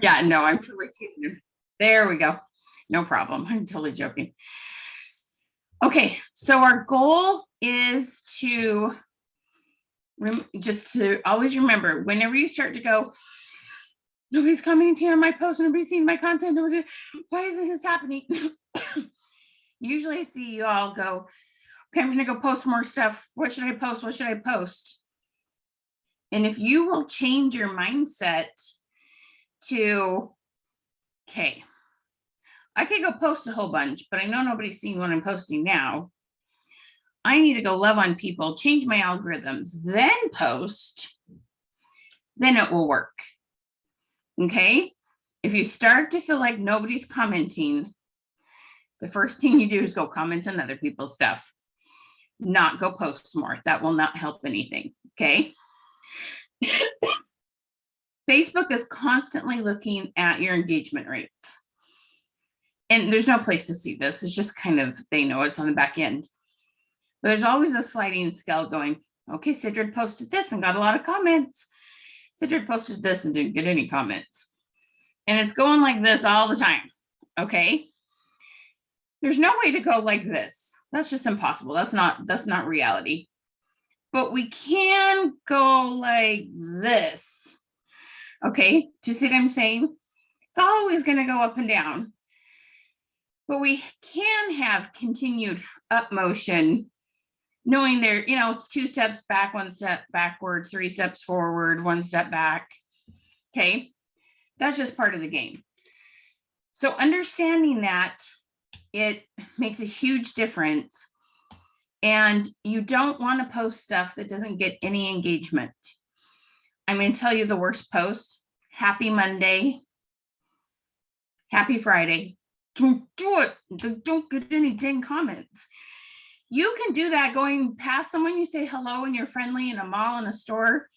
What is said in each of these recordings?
Yeah, no, I'm totally teasing you. There we go. No problem. I'm totally joking. Okay, so our goal is to just to always remember whenever you start to go, nobody's commenting on my post, nobody's seeing my content, nobody, why isn't this happening? Usually I see you all go, okay, I'm gonna go post more stuff. What should I post? What should I post? And if you will change your mindset to, okay, I could go post a whole bunch, but I know nobody's seeing what I'm posting now. I need to go love on people, change my algorithms, then post, then it will work. Okay. If you start to feel like nobody's commenting, the first thing you do is go comment on other people's stuff, not go post more. That will not help anything. Okay. Facebook is constantly looking at your engagement rates. And there's no place to see this. It's just kind of, they know it's on the back end. But there's always a sliding scale going, okay, Sidrid posted this and got a lot of comments. Sidrid posted this and didn't get any comments. And it's going like this all the time. Okay. There's no way to go like this. That's just impossible. That's not reality. But we can go like this. Okay. Do you see what I'm saying? It's always going to go up and down. But we can have continued up motion, knowing there, it's 2 steps back, 1 step backward, 3 steps forward, 1 step back. Okay. That's just part of the game. So understanding that, it makes a huge difference. And you don't want to post stuff that doesn't get any engagement. I'm going to tell you the worst post. Happy Monday. Happy Friday. Don't do it. Don't get any dang comments. You can do that going past someone. You say hello and you're friendly in a mall, in a store,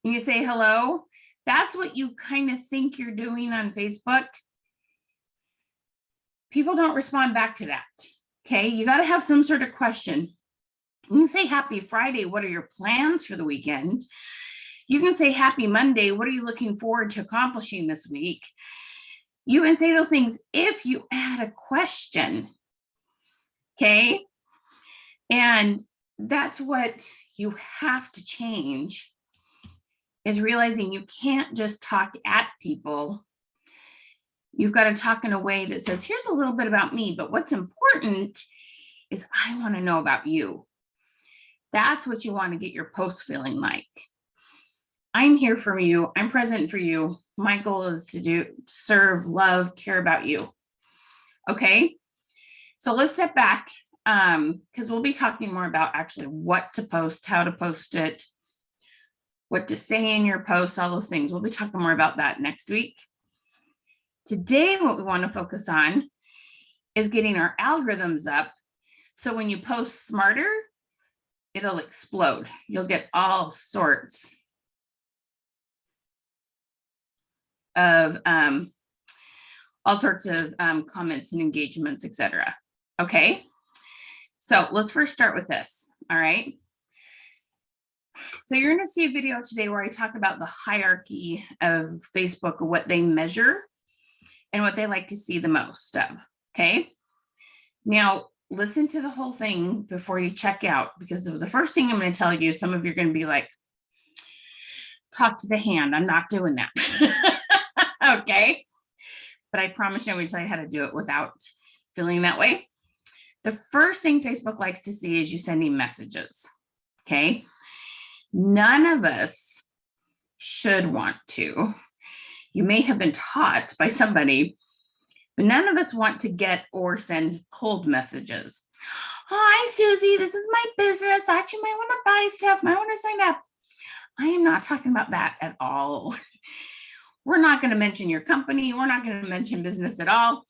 and you say hello. That's what you kind of think you're doing on Facebook. People don't respond back to that. Okay. You got to have some sort of question. You can say happy Friday. What are your plans for the weekend? You can say happy Monday. What are you looking forward to accomplishing this week? You can say those things if you add a question. Okay. And that's what you have to change, is realizing you can't just talk at people. You've got to talk in a way that says, here's a little bit about me, but what's important is I want to know about you. That's what you want to get your post feeling like. I'm here for you. I'm present for you. My goal is to serve, love, care about you. Okay. So let's step back, because we'll be talking more about actually what to post, how to post it, what to say in your posts, all those things. We'll be talking more about that next week. Today, what we want to focus on is getting our algorithms up. So when you post smarter, it'll explode. You'll get all sorts of comments and engagements, etc. Okay. So let's first start with this. All right. So you're going to see a video today where I talk about the hierarchy of Facebook, what they measure and what they like to see the most of. Okay. Now listen to the whole thing before you check out, because the first thing I'm going to tell you, some of you are going to be like, talk to the hand. I'm not doing that. Okay. But I promise you, I'm going to tell you how to do it without feeling that way. The first thing Facebook likes to see is you sending messages. Okay. None of us should want to. You may have been taught by somebody, but none of us want to get or send cold messages. Hi, Susie, this is my business. Thought you might want to buy stuff, might want to sign up. I am not talking about that at all. We're not going to mention your company. We're not going to mention business at all.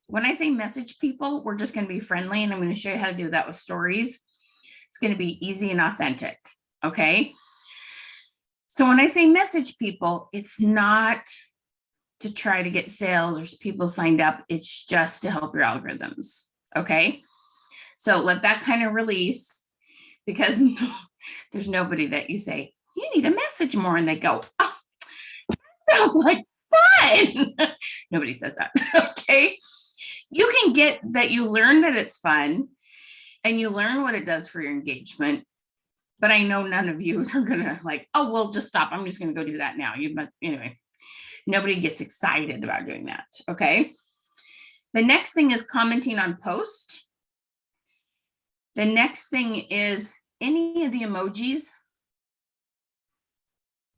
When I say message people, we're just going to be friendly, and I'm going to show you how to do that with stories. It's going to be easy and authentic. Okay. So when I say message people, it's not to try to get sales or people signed up. It's just to help your algorithms. Okay. So let that kind of release, because there's nobody that you say, you need a message more, and they go, oh, that sounds like fun. Nobody says that. Okay. You can get that, you learn that it's fun and you learn what it does for your engagement. But I know none of you are going to like, oh, well, just stop. I'm just going to go do that now. Anyway, nobody gets excited about doing that. Okay. The next thing is commenting on posts. The next thing is any of the emojis,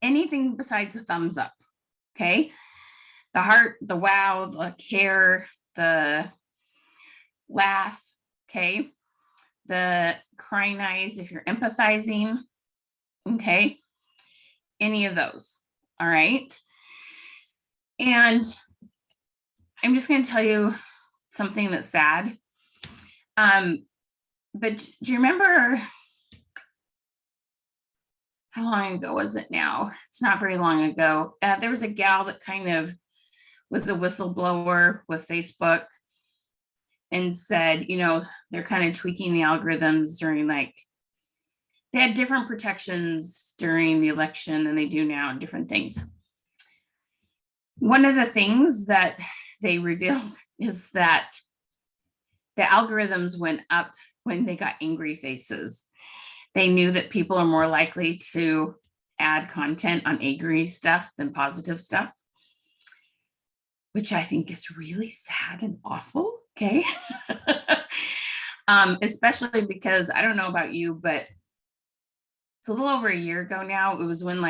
anything besides a thumbs up. Okay. The heart, the wow, the care, the laugh. Okay. The crying eyes if you're empathizing. Okay. Any of those. All right. And I'm just going to tell you something that's sad. But do you remember, how long ago was it now? It's not very long ago. There was a gal that kind of was a whistleblower with Facebook and said, they're kind of tweaking the algorithms during they had different protections during the election than they do now and different things. One of the things that they revealed is that the algorithms went up when they got angry faces. They knew that people are more likely to add content on angry stuff than positive stuff, which I think is really sad and awful. Okay. Especially because I don't know about you, but it's a little over a year ago now. It was when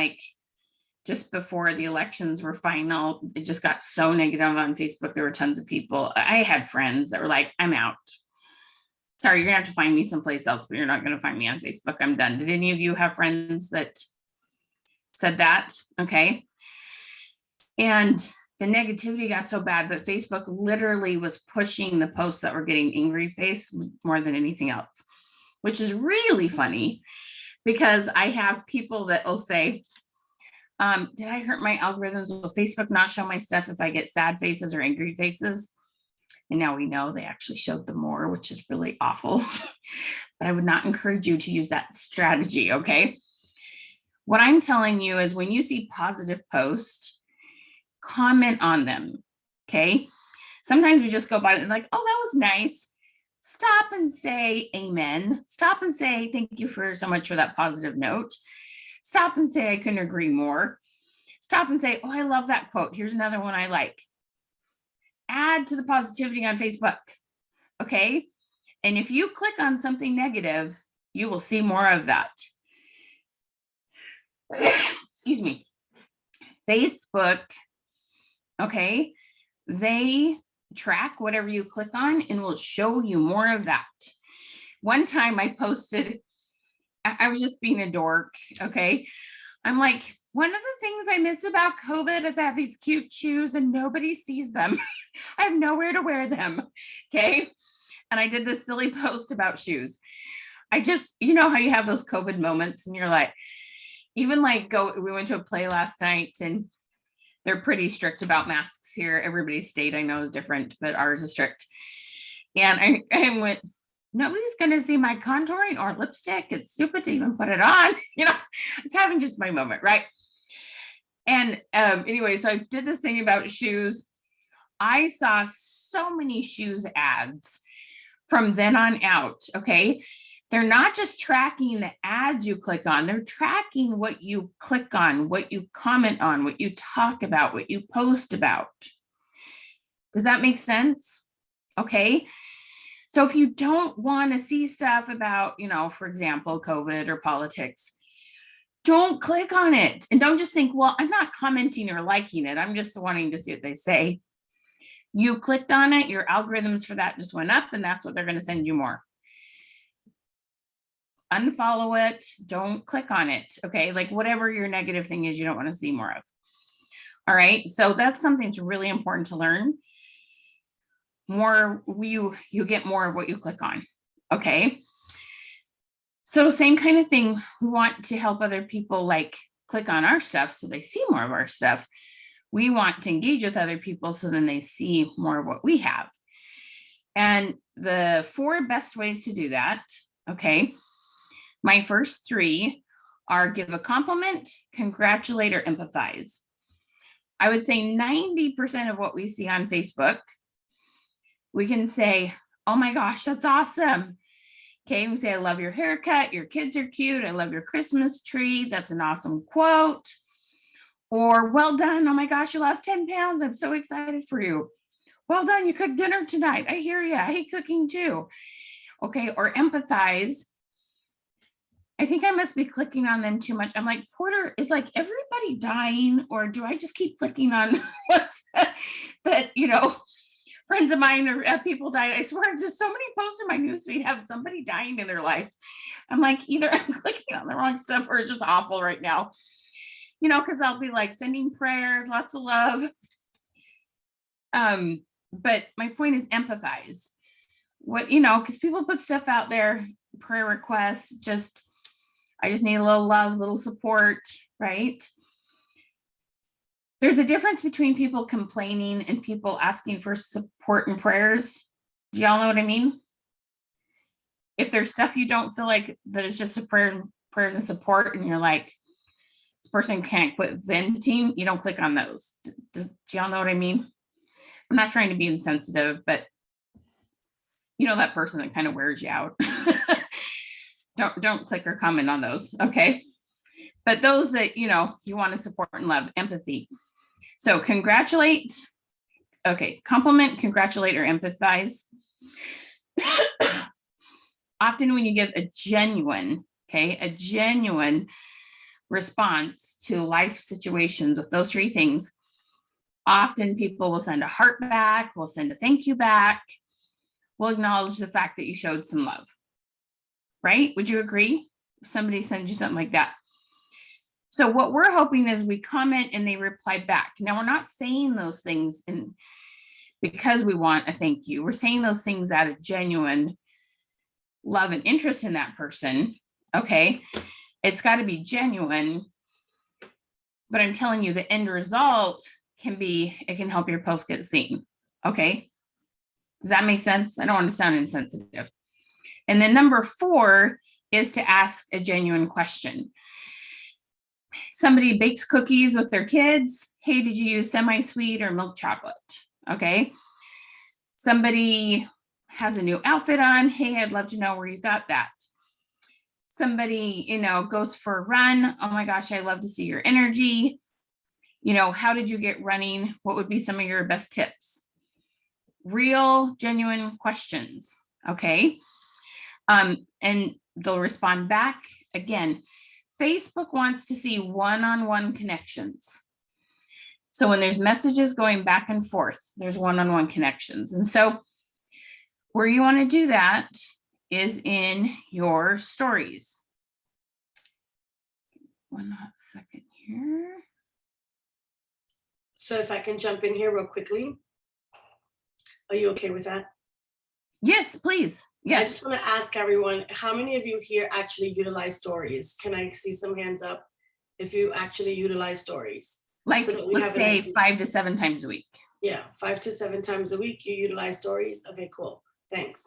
just before the elections were final, it just got so negative on Facebook. There were tons of people. I had friends that were like, I'm out. Sorry, you're gonna have to find me someplace else, but you're not gonna find me on Facebook. I'm done. Did any of you have friends that said that? Okay. And the negativity got so bad, but Facebook literally was pushing the posts that were getting angry face more than anything else, which is really funny because I have people that will say, did I hurt my algorithms? Will Facebook not show my stuff if I get sad faces or angry faces? And now we know they actually showed them more, which is really awful. But I would not encourage you to use that strategy, okay? What I'm telling you is when you see positive posts, comment on them, okay? Sometimes we just go by and like, oh, that was nice. Stop and say amen. Stop and say thank you for so much for that positive note. Stop and say I couldn't agree more. Stop and say, oh, I love that quote. Here's another one I like. Add to the positivity on Facebook, okay? And if you click on something negative, you will see more of that. Excuse me. Facebook, okay, they track whatever you click on and will show you more of that. One time I posted, I was just being a dork, okay? I'm like, one of the things I miss about COVID is I have these cute shoes and nobody sees them. I have nowhere to wear them, okay? And I did this silly post about shoes. I just, how you have those COVID moments and you're like, even we went to a play last night and they're pretty strict about masks here. Everybody's state I know is different, but ours is strict. And I went, nobody's going to see my contouring or lipstick. It's stupid to even put it on. It's having just my moment, right? And anyway, so I did this thing about shoes. I saw so many shoes ads from then on out, okay? They're not just tracking the ads you click on, they're tracking what you click on, what you comment on, what you talk about, what you post about. Does that make sense? Okay. So if you don't want to see stuff about, for example, COVID or politics, don't click on it. And don't just think, well, I'm not commenting or liking it. I'm just wanting to see what they say. You clicked on it, your algorithms for that just went up, and that's what they're going to send you more. Unfollow it. Don't click on it. Okay. Whatever your negative thing is, you don't want to see more of. All right. So that's something that's really important to learn. More, you get more of what you click on. Okay. So same kind of thing. We want to help other people click on our stuff so they see more of our stuff. We want to engage with other people so then they see more of what we have. And the 4 best ways to do that, okay, my first 3 are give a compliment, congratulate, or empathize. I would say 90% of what we see on Facebook, we can say, oh my gosh, that's awesome. Okay, we say, I love your haircut, your kids are cute, I love your Christmas tree, that's an awesome quote. Or, well done, oh my gosh, you lost 10 pounds, I'm so excited for you. Well done, you cooked dinner tonight, I hear you, I hate cooking too. Okay, or empathize. I think I must be clicking on them too much. I'm like, Porter, is like everybody dying, or do I just keep clicking on what's that, friends of mine or people die. I swear, just so many posts in my newsfeed have somebody dying in their life. I'm like, either I'm clicking on the wrong stuff or it's just awful right now. Because I'll be like sending prayers, lots of love. But my point is empathize. Because people put stuff out there, prayer requests, I just need a little love, little support, right? There's a difference between people complaining and people asking for support and prayers. Do y'all know what I mean? If there's stuff you don't feel like that is just a prayers and support, and you're like, this person can't quit venting, you don't click on those. Do y'all know what I mean? I'm not trying to be insensitive, but that person that kind of wears you out. Don't click or comment on those, okay? But those that, you want to support and love, empathy. So compliment, congratulate, or empathize. Often when you give a genuine response to life situations with those three things, often people will send a heart back, will send a thank you back, will acknowledge the fact that you showed some love, right? Would you agree? If somebody sends you something like that. So what we're hoping is we comment and they reply back. Now, we're not saying those things because we want a thank you. We're saying those things out of genuine love and interest in that person. Okay. It's got to be genuine. But I'm telling you, the end result it can help your post get seen. Okay. Does that make sense? I don't want to sound insensitive. And then number 4 is to ask a genuine question. Somebody bakes cookies with their kids. Hey, did you use semi-sweet or milk chocolate? Okay. Somebody has a new outfit on. Hey, I'd love to know where you got that. Somebody, goes for a run. Oh my gosh, I love to see your energy. How did you get running? What would be some of your best tips? Real, genuine questions. Okay. And they'll respond back. Again, Facebook wants to see one-on-one connections. So when there's messages going back and forth, there's one-on-one connections. And so where you want to do that is in your stories. One hot second here. So if I can jump in here real quickly, are you okay with that? Yes, please. Yes. I just want to ask everyone, how many of you here actually utilize stories? Can I see some hands up if you actually utilize stories? Like, so let's say 5 to 7 times a week. Yeah, 5 to 7 times a week you utilize stories. Okay, cool. Thanks.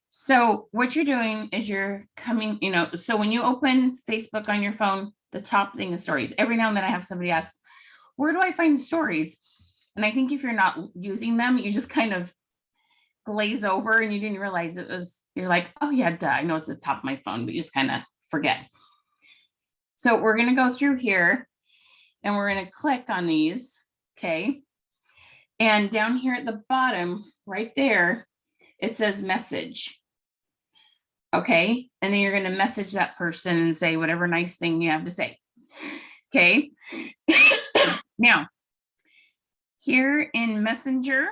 So what you're doing is you're coming, so when you open Facebook on your phone, the top thing is stories. Every now and then I have somebody ask, where do I find stories? And I think if you're not using them, you just kind of glaze over and you didn't realize you're like, oh yeah, duh, I know it's at the top of my phone, but you just kind of forget. So we're going to go through here and we're going to click on these. Okay. And down here at the bottom, right there, it says message. Okay. And then you're going to message that person and say whatever nice thing you have to say. Okay. Now, here in Messenger,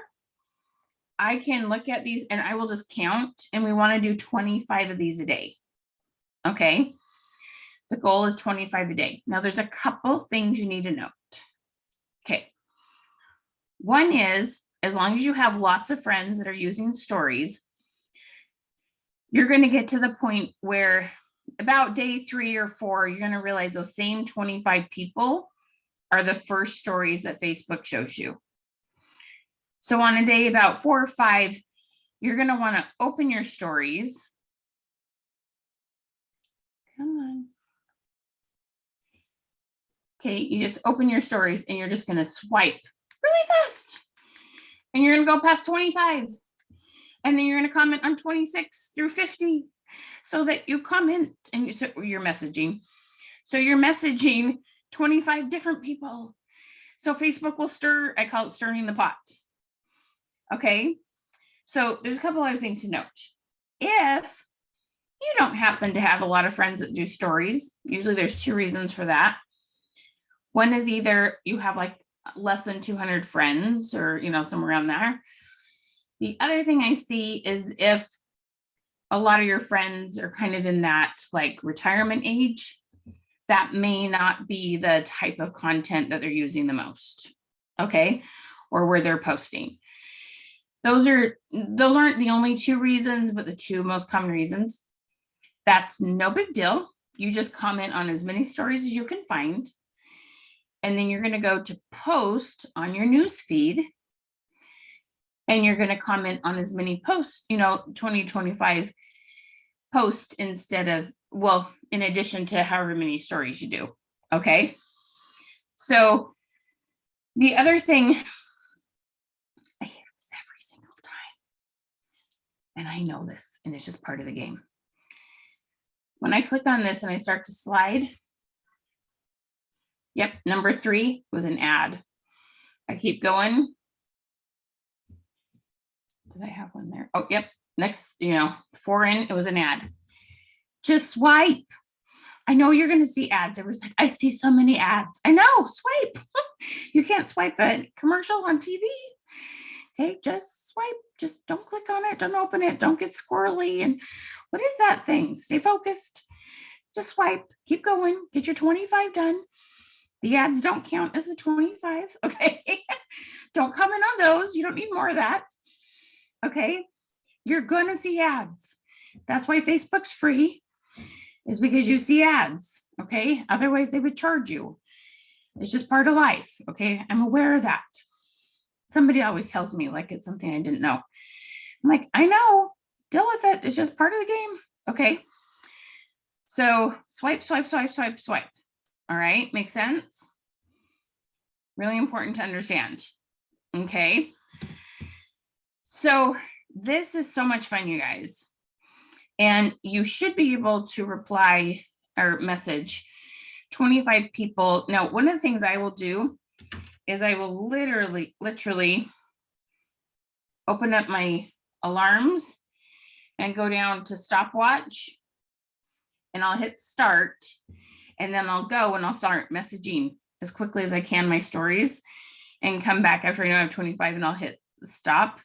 I can look at these and I will just count, and we want to do 25 of these a day. Okay. The goal is 25 a day. Now there's a couple things you need to note. Okay. One is, as long as you have lots of friends that are using stories, you're going to get to the point where about day 3 or 4, you're going to realize those same 25 people are the first stories that Facebook shows you. So on a day about 4 or 5, you're going to want to open your stories. Come on. Okay, you just open your stories and you're just going to swipe really fast. And you're going to go past 25. And then you're going to comment on 26 through 50 so that you comment and you're messaging. So you're messaging 25 different people. So Facebook will stir, I call it stirring the pot. Okay, so there's a couple other things to note. If you don't happen to have a lot of friends that do stories, usually there's two reasons for that. One is either you have like less than 200 friends or, somewhere around there. The other thing I see is if a lot of your friends are kind of in that like retirement age, that may not be the type of content that they're using the most. Okay, or where they're posting. Those aren't the only two reasons, but the two most common reasons. That's no big deal. You just comment on as many stories as you can find. And then you're going to go to post on your news feed. And you're going to comment on as many posts, 2025 posts instead of, in addition to however many stories you do. Okay. So the other thing, I hear this every single time. And I know this, and it's just part of the game. When I click on this and I start to slide, yep, number 3 was an ad. I keep going. Did I have one there? Oh, yep. Next, 4 in, it was an ad. Just swipe. I know you're going to see ads. Everyone's like, I see so many ads. I know, swipe. You can't swipe a commercial on TV. Okay, just swipe. Just don't click on it. Don't open it. Don't get squirrely. And what is that thing? Stay focused. Just swipe. Keep going. Get your 25 done. The ads don't count as the 25. Okay. Don't comment on those. You don't need more of that. Okay. You're going to see ads. That's why Facebook's free, is because you see ads. Okay. Otherwise, they would charge you. It's just part of life. Okay. I'm aware of that. Somebody always tells me like it's something I didn't know. I'm like, I know. Deal with it. It's just part of the game. Okay. So swipe, swipe, swipe, swipe, swipe. All right. Makes sense? Really important to understand. Okay. So this is so much fun, you guys. And you should be able to reply or message 25 people. Now, one of the things I will do is I will literally open up my alarms and go down to stopwatch, and I'll hit start, and then I'll go and I'll start messaging as quickly as I can my stories and come back after I know I have 25, and I'll hit stop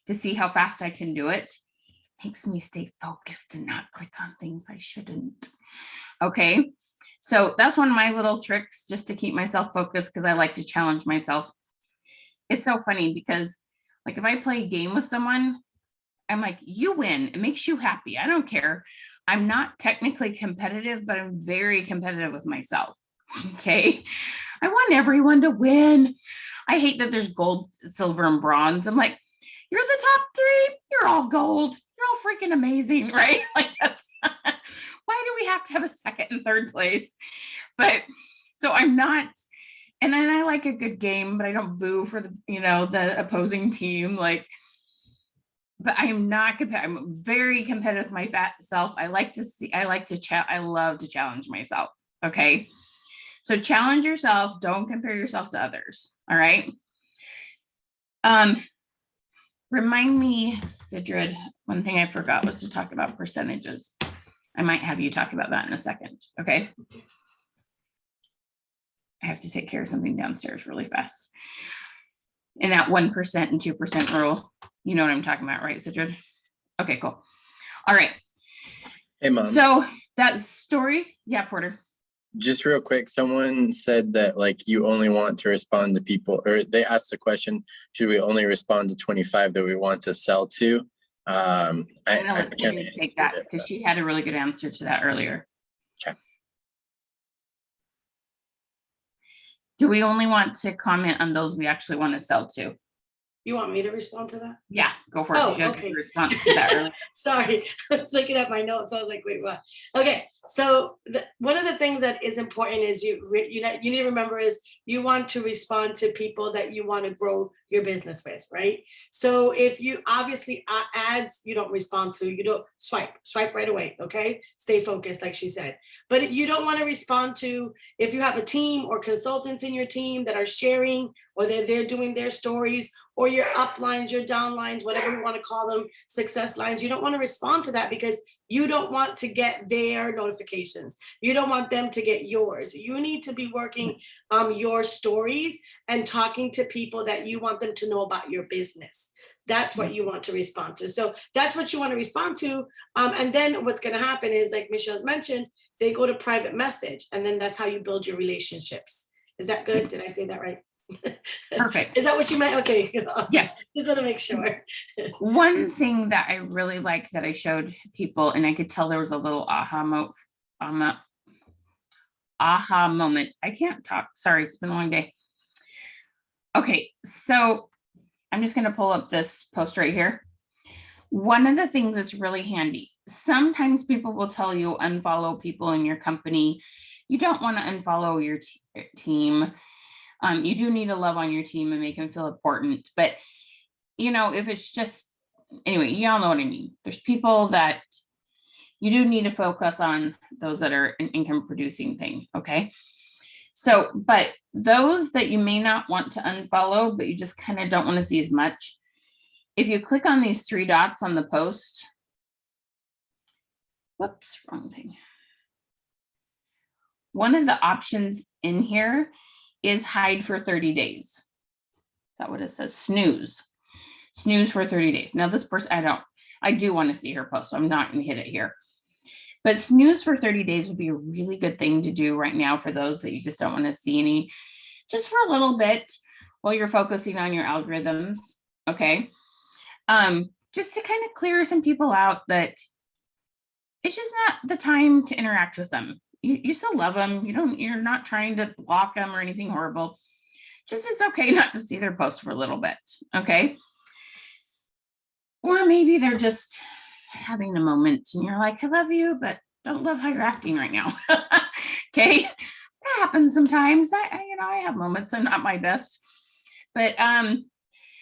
to see how fast I can do it. Makes me stay focused and not click on things I shouldn't. Okay. So that's one of my little tricks just to keep myself focused, because I like to challenge myself. It's so funny because like if I play a game with someone, I'm like, you win. It makes you happy. I don't care. I'm not technically competitive, but I'm very competitive with myself. Okay. I want everyone to win. I hate that there's gold, silver, and bronze. I'm like, you're the top 3. You're all gold. You're all freaking amazing, right? Like that's why do we have to have a second and third place? But so I'm not, and then I like a good game, but I don't boo for the, the opposing team. Like, but I'm not I'm very competitive with my fat self. I love to challenge myself. Okay. So challenge yourself. Don't compare yourself to others. All right. Remind me, Sidrid, one thing I forgot was to talk about percentages. I might have you talk about that in a second. Okay. I have to take care of something downstairs really fast. And that 1% and 2% rule, you know what I'm talking about, right, Sidrid? Okay, cool. All right. Hey, Mom. So that's stories. Yeah, Porter. Just real quick, someone said that like you only want to respond to people, or they asked the question, should we only respond to 25 that we want to sell to? I'm gonna let Sidrid take that because she had a really good answer to that earlier. Okay. Do we only want to comment on those we actually want to sell to? You want me to respond to that? Yeah, Go for it. 'cause Oh, you have okay. a response to that earlier. Sorry, I was looking at my notes. I was like, wait, what? Okay, so one of the things that is important is you need to remember is you want to respond to people that you want to grow your business with, right? So if you obviously ads you don't respond to, you don't swipe right away. Okay, stay focused, like she said. But you don't want to respond to if you have a team or consultants in your team that are sharing or they're doing their stories or your uplines, your downlines, whatever you want to call them, success lines. You don't want to respond to that because you don't want to get their notifications. You don't want them to get yours. You need to be working your stories and talking to people that you want them to know about your business. That's what you want to respond to. So that's what you want to respond to. And then what's going to happen is, like Michelle's mentioned, they go to private message, and then that's how you build your relationships. Is that good? Did I say that right? Perfect. Is that what you meant? Okay, awesome. Yeah. Just want to make sure. One thing that I really like that I showed people, and I could tell there was a little aha moment. I can't talk. Sorry, it's been a long day. Okay, so I'm just going to pull up this post right here. One of the things that's really handy, sometimes people will tell you unfollow people in your company. You don't want to unfollow your team. You do need to love on your team and make them feel important. But, if it's just, anyway, y'all know what I mean. There's people that you do need to focus on, those that are an income producing thing. Okay. So, but those that you may not want to unfollow, but you just kind of don't want to see as much. If you click on these 3 dots on the post, whoops, wrong thing. One of the options in here is hide for 30 days. Is that what it says? Snooze for 30 days. Now this person, I do want to see her post, so I'm not going to hit it here. But snooze for 30 days would be a really good thing to do right now for those that you just don't want to see any, just for a little bit while you're focusing on your algorithms. Okay. Just to kind of clear some people out that it's just not the time to interact with them. You still love them. You're not trying to block them or anything horrible. Just it's okay not to see their post for a little bit. Okay. Or maybe they're just having a moment and you're like, I love you, but don't love how you're acting right now. Okay. That happens sometimes. I have moments I'm not my best. But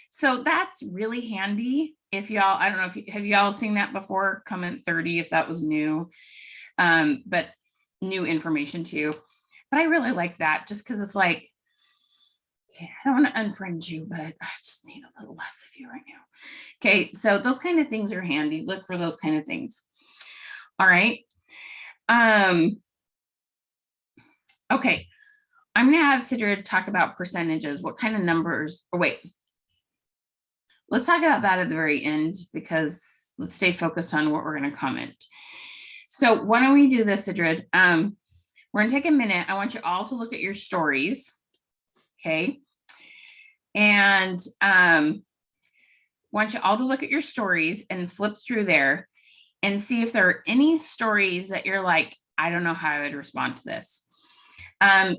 so that's really handy. If y'all, I don't know if have y'all seen that before, comment 30 if that was new. But new information too. But I really like that just because it's like, okay, I don't want to unfriend you, but I just need a little less of you right now. Okay, so those kind of things are handy. Look for those kind of things. All right. Okay, I'm gonna have Sidra talk about percentages. What kind of numbers? Oh, wait. Let's talk about that at the very end because let's stay focused on what we're going to comment. So why don't we do this, Sidra? We're going to take a minute. I want you all to look at your stories. Okay. And want you all to look at your stories and flip through there and see if there are any stories that you're like, I don't know how I would respond to this.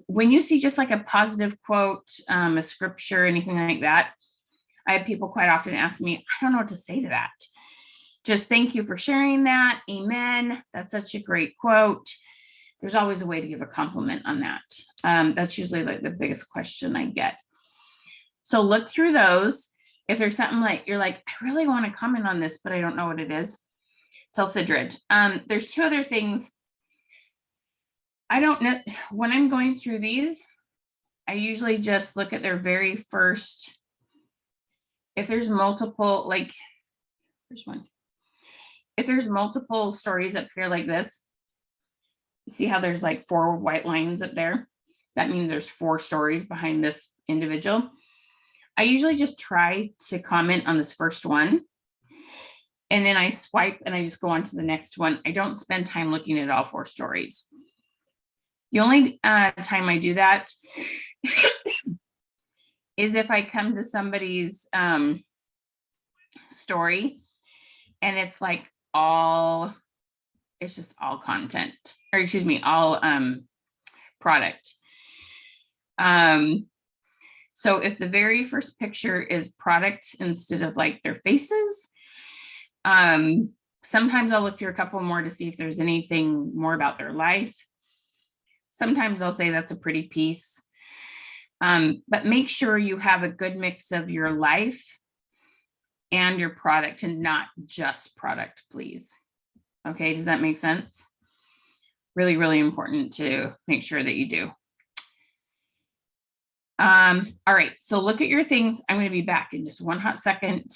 When you see just like a positive quote, a scripture, anything like that, I have people quite often ask me, I don't know what to say to that. Just thank you for sharing that. Amen. That's such a great quote. There's always a way to give a compliment on that. That's usually like the biggest question I get. So look through those. If there's something like you're like, I really want to comment on this, but I don't know what it is, tell Sidrid. There's 2 other things. I don't know when I'm going through these, I usually just look at their very first. If there's multiple, like, here's one. If there's multiple stories up here like this, see how there's like 4 white lines up there? That means there's 4 stories behind this individual. I usually just try to comment on this first one. And then I swipe and I just go on to the next one. I don't spend time looking at all 4 stories. The only time I do that is if I come to somebody's story and it's like it's just all content, or excuse me, all product. So if the very first picture is product instead of like their faces, sometimes I'll look through a couple more to see if there's anything more about their life. Sometimes I'll say that's a pretty piece. But make sure you have a good mix of your life and your product and not just product, please. Okay, does that make sense? Really, really important to make sure that you do. All right, so look at your things. I'm going to be back in just one hot second.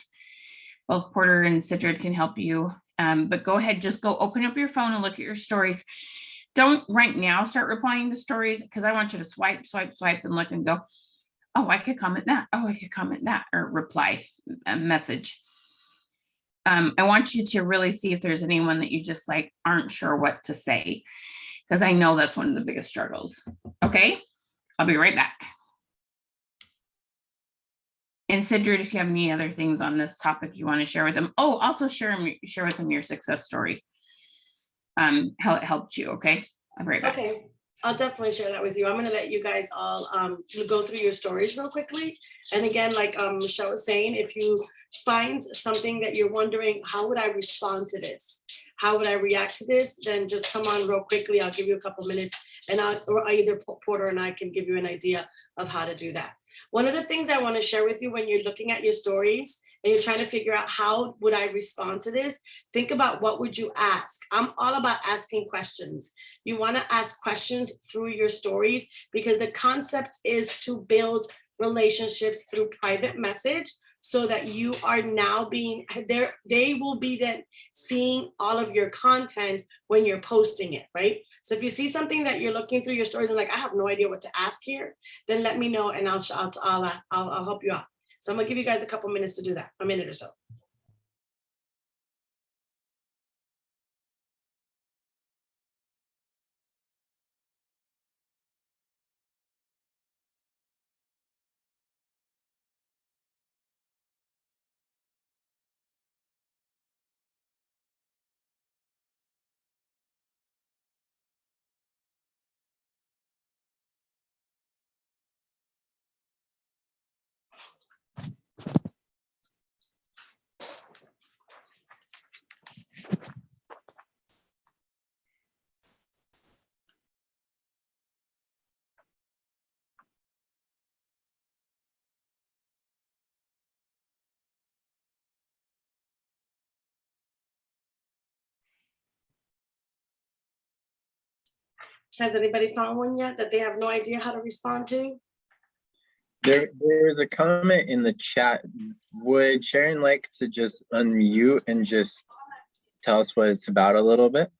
Both Porter and Sidrid can help you. But go ahead, just go open up your phone and look at your stories. Don't right now start replying to stories because I want you to swipe, swipe, swipe and look and go, oh, I could comment that. Oh, I could comment that or reply a message. I want you to really see if there's anyone that you just like aren't sure what to say, because I know that's one of the biggest struggles. Okay, I'll be right back. And Sidrid, if you have any other things on this topic you want to share with them, oh, also share with them your success story. How it helped you. Okay, I'll be right back. Okay, I'll definitely share that with you. I'm gonna let you guys all go through your stories real quickly. And again, like Michelle was saying, if you find something that you're wondering, how would I respond to this? How would I react to this? Then just come on real quickly. I'll give you a couple minutes and or either Porter and I can give you an idea of how to do that. One of the things I want to share with you when you're looking at your stories and you're trying to figure out how would I respond to this, think about what would you ask. I'm all about asking questions. You want to ask questions through your stories because the concept is to build relationships through private message so that you are now being there. They will be then seeing all of your content when you're posting it, right? So if you see something that you're looking through your stories and like, I have no idea what to ask here, then let me know and I'll help you out. So I'm gonna give you guys a couple minutes to do that, a minute or so. Has anybody found one yet that they have no idea how to respond to? There's a comment in the chat. Would Sharon like to just unmute and just tell us what it's about a little bit?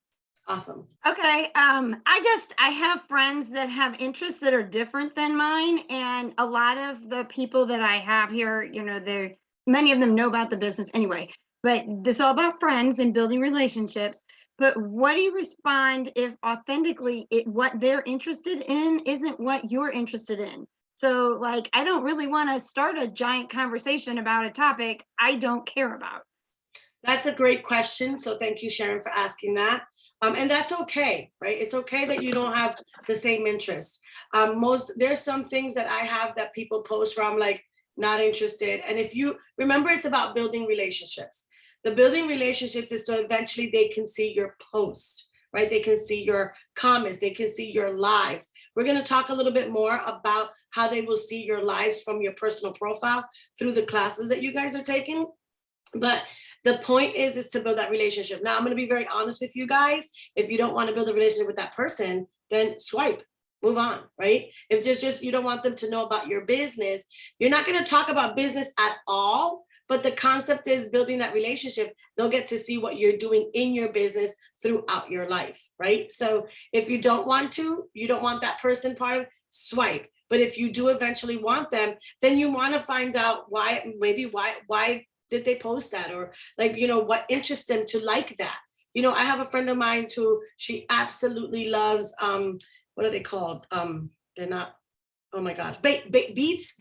Awesome. Okay, I have friends that have interests that are different than mine, and a lot of the people that I have here, you know, many of them know about the business anyway, but this is all about friends and building relationships. But what do you respond if authentically what they're interested in isn't what you're interested in? So like, I don't really want to start a giant conversation about a topic I don't care about. That's a great question. So thank you, Sharon, for asking that. And that's okay, right? It's okay that you don't have the same interest. There's some things that I have that people post where I'm like, not interested. And if you remember, it's about building relationships. The building relationships is so eventually they can see your post, right? They can see your comments, they can see your lives. We're going to talk a little bit more about how they will see your lives from your personal profile through the classes that you guys are taking. But the point is to build that relationship. Now, I'm going to be very honest with you guys. If you don't want to build a relationship with that person, then swipe, move on, right? If there's just, you don't want them to know about your business, you're not going to talk about business at all. But the concept is building that relationship. They'll get to see what you're doing in your business throughout your life, right? So if you don't want that person part of, swipe. But if you do eventually want them, then you want to find out why did they post that? Or like, you know, what interests them to like that? You know, I have a friend of mine who she absolutely loves, what are they called? They're not, oh my gosh, baits.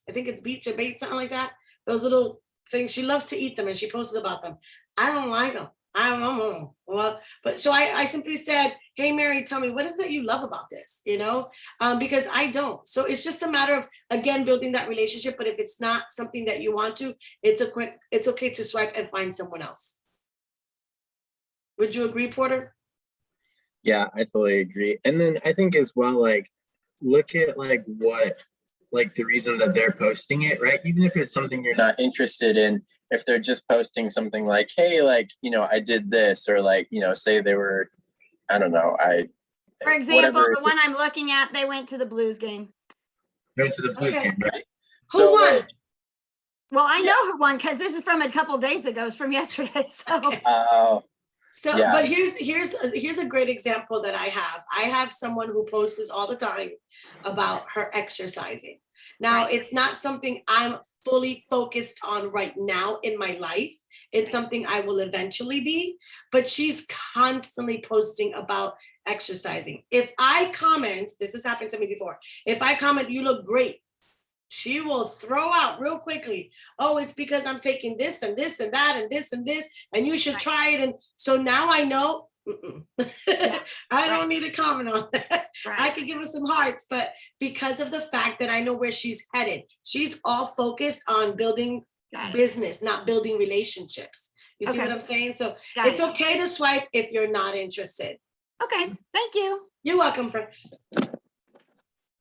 I think it's beets or baits, something like that. Those little things, she loves to eat them and she posts about them. I don't like them. I don't know. Well, but so I simply said, hey, Mary, tell me, what is that you love about this? Because I don't. So it's just a matter of, again, building that relationship. But if it's not something that you want to, it's okay to swipe and find someone else. Would you agree, Porter? Yeah, I totally agree. And then I think as well, like, look at like what, like the reason that they're posting it, right? Even if it's something you're not interested in, if they're just posting something like, hey, like, I did this, or like, say they were, I don't know, For example, whatever, the one I'm looking at, they went to the Blues game. go to the Blues Okay. game, right? Who won? like, Well, I know who won because this is from a couple days ago. It's from yesterday. So Okay. So, Yeah. but here's a great example that I have. I have someone who posts this all the time about her exercising. Now, Right. it's not something I'm fully focused on right now in my life. It's something I will eventually be, but she's constantly posting about exercising. If I comment, this has happened to me before. If I comment, you look great, she will throw out real quickly, oh, it's because I'm taking this and this and that and this and this, and you should Right. try it. And so now I know, Yeah. I don't Right. need to comment on that. I right. could give her some hearts, but because of the fact that I know where she's headed, she's all focused on building Got it. business, not building relationships. You see Okay. what I'm saying? So Got it's it. okay to swipe if you're not interested. Okay. Thank you. You're welcome, friend.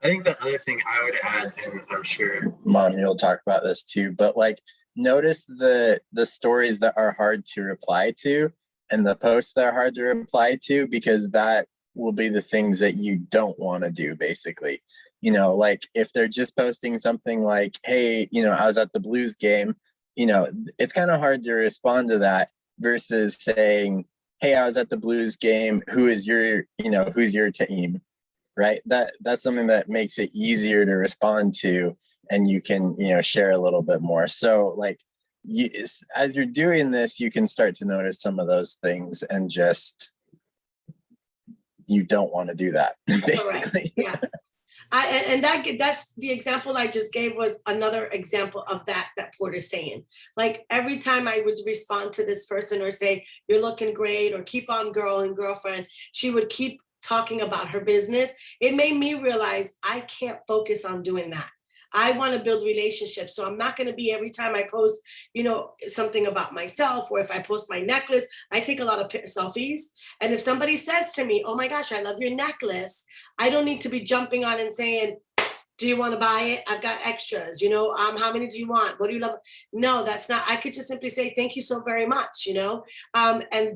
I think the other thing I would add, and I'm sure Mom, you'll talk about this too, but like notice the stories that are hard to reply to and the posts that are hard to reply to, because that will be the things that you don't want to do, basically. Like if they're just posting something like, hey, I was at the Blues game, it's kind of hard to respond to that versus saying, hey, I was at the Blues game, who's your team? Right, that's something that makes it easier to respond to, and you can share a little bit more. So like as you're doing this, you can start to notice some of those things, and just you don't want to do that, basically. Correct. Yeah. That's the example I just gave was another example of that Porter's saying. Like every time I would respond to this person or say, you're looking great, or keep on girl and girlfriend, she would keep talking about her business. It made me realize I can't focus on doing that. I want to build relationships. So I'm not going to be every time I post, something about myself, or if I post my necklace, I take a lot of selfies. And if somebody says to me, oh my gosh, I love your necklace, I don't need to be jumping on and saying, do you want to buy it? I've got extras, how many do you want? What do you love? No, that's not, I could just simply say, thank you so very much, and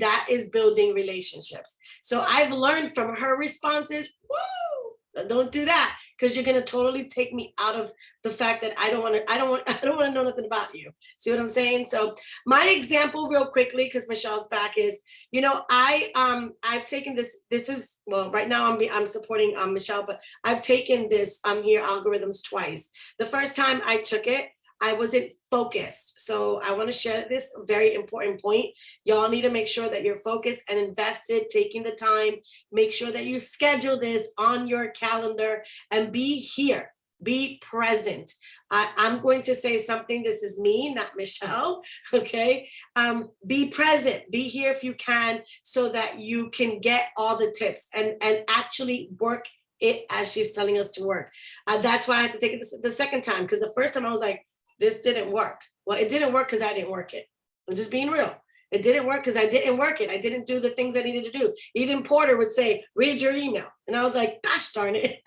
that is building relationships. So I've learned from her responses, woo, don't do that, because you're going to totally take me out of the fact that I don't want to know nothing about you. See what I'm saying? So my example real quickly, because Michelle's back, is, I've taken this is, well, right now I'm supporting Michelle, but I've taken this here algorithms twice. The first time I took it, I wasn't focused. So I want to share this very important point. Y'all need to make sure that you're focused and invested, taking the time. Make sure that you schedule this on your calendar and be here. Be present. I'm going to say something. This is me, not Michelle. Okay. Be present. Be here if you can, so that you can get all the tips and actually work it as she's telling us to work. That's why I had to take it the second time, because the first time I was like, this didn't work. Well, it didn't work because I didn't work it. I'm just being real. It didn't work because I didn't work it. I didn't do the things I needed to do. Even Porter would say, read your email. And I was like, gosh darn it.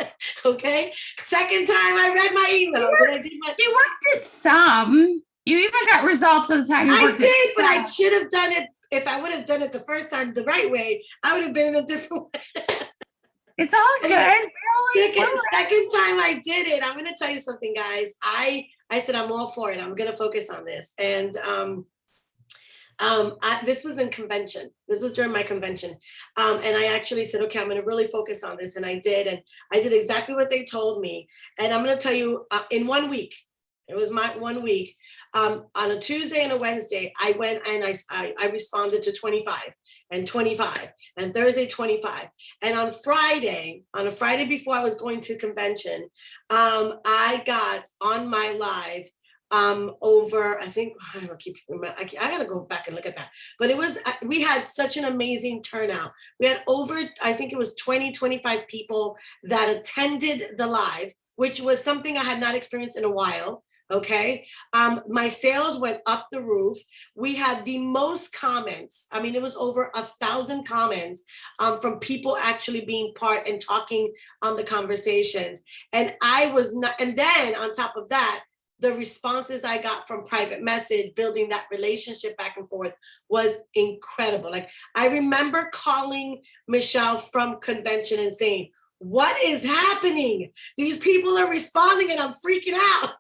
Okay. Second time I read my emails and I did my. You worked it some. You even got results of the time you I worked did, but I some. should have done it. If I would have done it the first time the right way, I would have been in a different way. It's all good. Second time I did it, I'm going to tell you something, guys. I said, I'm all for it. I'm going to focus on this. And this was in convention. This was during my convention. And I actually said, okay, I'm going to really focus on this. And I did. And I did exactly what they told me. And I'm going to tell you, in 1 week, it was my 1 week, on a Tuesday and a Wednesday, I went and I responded to 25 and 25 and Thursday 25. And on a Friday before I was going to convention, I got on my live over, I think, I don't keep, I gotta go back and look at that. But it was, we had such an amazing turnout. We had over, I think it was 25 people that attended the live, which was something I had not experienced in a while. Okay. My sales went up the roof. We had the most comments. I mean, it was over 1,000 comments from people actually being part and talking on the conversations. And I was not, and then on top of that, the responses I got from private message, building that relationship back and forth was incredible. Like, I remember calling Michelle from convention and saying, what is happening? These people are responding and I'm freaking out.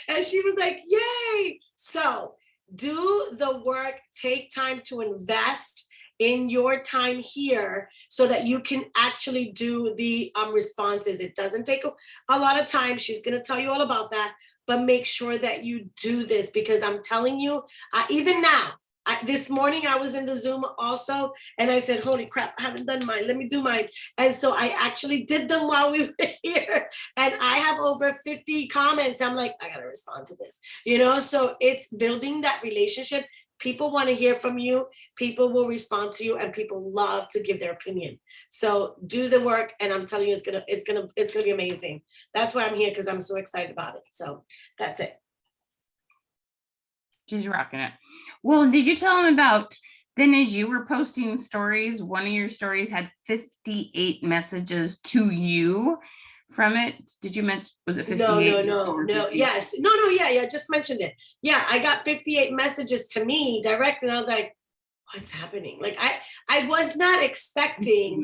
And she was like, yay. So do the work, take time to invest in your time here so that you can actually do the responses. It doesn't take a lot of time. She's going to tell you all about that, but make sure that you do this, because I'm telling you, even now, this morning I was in the Zoom also, and I said, holy crap, I haven't done mine. Let me do mine. And so I actually did them while we were here, and I have over 50 comments. I'm like, I got to respond to this, you know? So it's building that relationship. People want to hear from you. People will respond to you, and people love to give their opinion. So do the work, and I'm telling you, it's gonna be amazing. That's why I'm here, because I'm so excited about it. So that's it. She's rocking it. Well, did you tell them about, then as you were posting stories, one of your stories had 58 messages to you from it? Did you mention, was it 58? No. Yes. No. Yeah. Just mentioned it. Yeah. I got 58 messages to me direct, and I was like, what's happening? Like, I was not expecting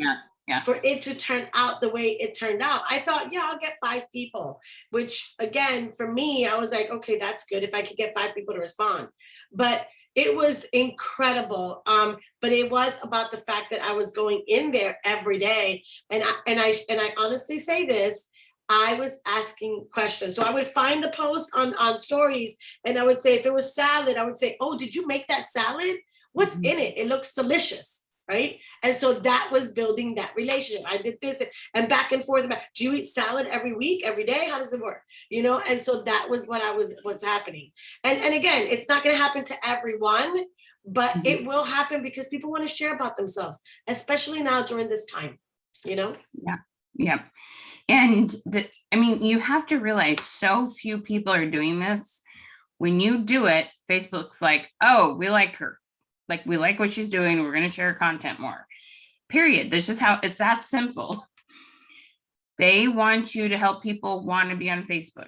for it to turn out the way it turned out. I thought, yeah, I'll get 5 people, which again, for me, I was like, okay, that's good if I could get 5 people to respond. But it was incredible. But it was about the fact that I was going in there every day. And I honestly say this, I was asking questions. So I would find the post on stories, and I would say, if it was salad, I would say, oh, did you make that salad? What's in it? It looks delicious. Right. And so that was building that relationship. I did this and back and forth about, do you eat salad every week, every day? How does it work? You know? And so that was what's happening. And again, it's not going to happen to everyone, but it will happen because people want to share about themselves, especially now during this time, you know? Yeah. And I mean, you have to realize so few people are doing this. When you do it, Facebook's like, oh, we like her. Like, we like what she's doing. We're going to share content more. Period. That's just how it's that simple. They want you to help people want to be on Facebook.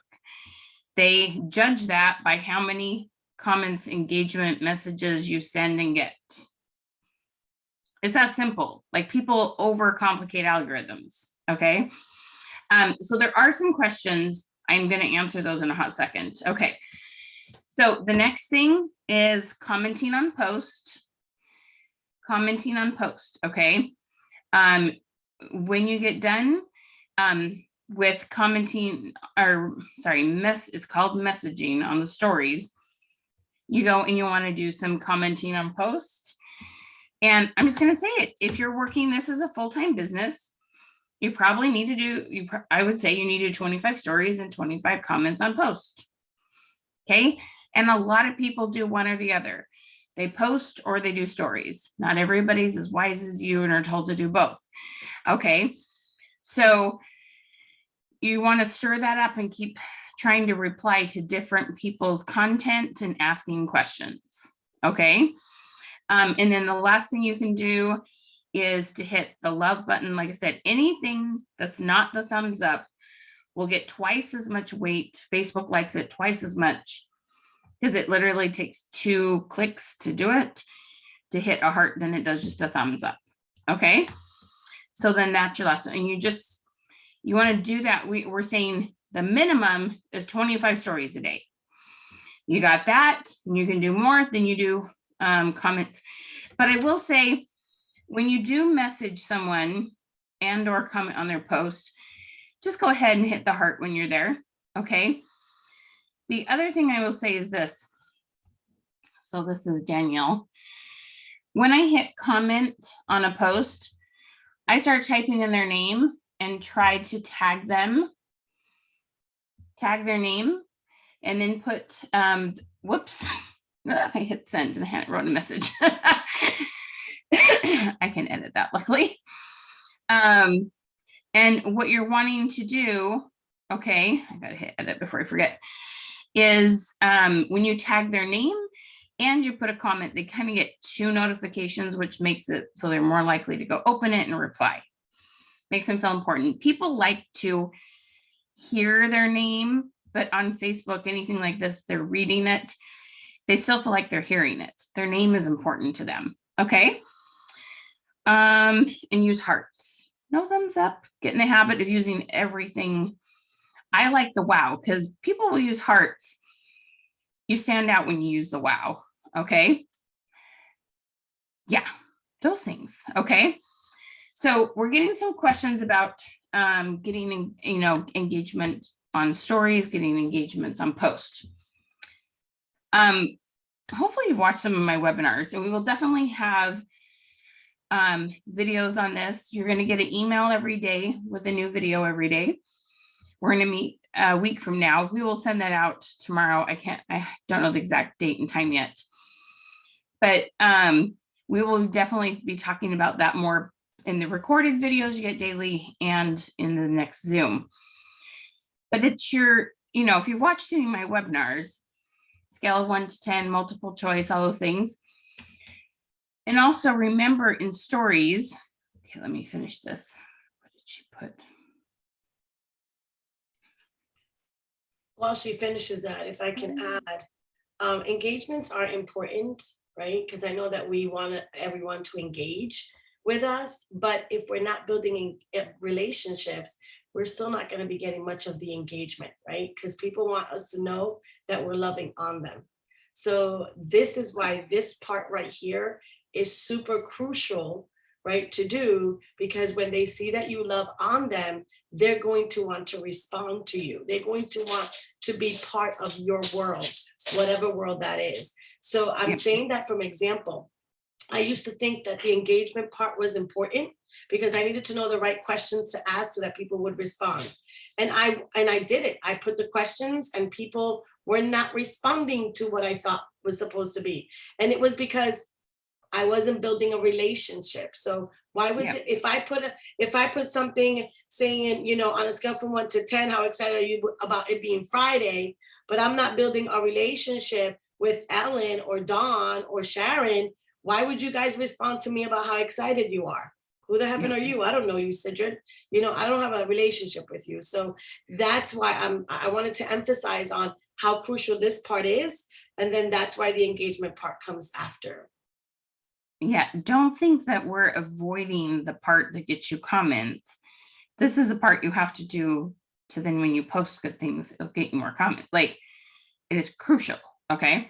They judge that by how many comments, engagement, messages you send and get. It's that simple. Like, people overcomplicate algorithms. Okay. So there are some questions. I'm going to answer those in a hot second. Okay. So the next thing is commenting on post. Okay. When you get done with commenting, it's called messaging on the stories, you go and you want to do some commenting on post. And I'm just going to say it. If you're working this as a full-time business, you probably need to do, I would say you need to do 25 stories and 25 comments on post. Okay. And a lot of people do one or the other. They post or they do stories. Not everybody's as wise as you and are told to do both. Okay. So you want to stir that up and keep trying to reply to different people's content and asking questions. Okay. And then the last thing you can do is to hit the love button. Like I said, anything that's not the thumbs up will get twice as much weight. Facebook likes it twice as much, because it literally takes 2 clicks to do it, to hit a heart, than it does just a thumbs up. Okay. So then that's your last one. And you want to do that. We're saying the minimum is 25 stories a day. You got that, and you can do more than you do comments. But I will say, when you do message someone and or comment on their post, just go ahead and hit the heart when you're there. Okay. The other thing I will say is this. So this is Danielle. When I hit comment on a post, I start typing in their name and try to tag their name. and then put, whoops, I hit send and I hadn't wrote a message. I can edit that luckily. And what you're wanting to do, okay, I gotta hit edit before I forget, is when you tag their name and you put a comment, they kind of get 2 notifications, which makes it so they're more likely to go open it and reply. Makes them feel important. People like to hear their name, but on Facebook, anything like this, they're reading it. They still feel like they're hearing it. Their name is important to them. Okay. And use hearts. No thumbs up. Get in the habit of using everything. I like the wow because people will use hearts. You stand out when you use the wow. Okay. Yeah, those things. Okay. So we're getting some questions about getting, engagement on stories, getting engagements on posts. Hopefully you've watched some of my webinars, and we will definitely have videos on this. You're going to get an email every day with a new video every day. We're going to meet a week from now. We will send that out tomorrow. I don't know the exact date and time yet, but we will definitely be talking about that more in the recorded videos you get daily and in the next Zoom. But it's your, if you've watched any of my webinars, scale of 1 to 10, multiple choice, all those things. And also remember in stories, okay, let me finish this. What did she put? While she finishes that, if I can add, engagements are important, right? Because I know that we want everyone to engage with us, but if we're not building relationships, we're still not going to be getting much of the engagement, right? Because people want us to know that we're loving on them. So this is why this part right here is super crucial, right, to do, because when they see that you love on them, they're going to want to respond to you. They're going to want to be part of your world, whatever world that is. So I'm saying that from example. I used to think that the engagement part was important because I needed to know the right questions to ask so that people would respond. And I did it. I put the questions and people were not responding to what I thought was supposed to be. And it was because I wasn't building a relationship. So why would, if I put something saying, on a scale from 1 to 10, how excited are you about it being Friday, but I'm not building a relationship with Ellen or Dawn or Sharon, why would you guys respond to me about how excited you are? Who the heaven are you? I don't know you, Sidrid. I don't have a relationship with you. So that's why I wanted to emphasize on how crucial this part is. And then that's why the engagement part comes after. Yeah, don't think that we're avoiding the part that gets you comments. This is the part you have to do to then when you post good things, it'll get you more comments. Like, it is crucial. Okay.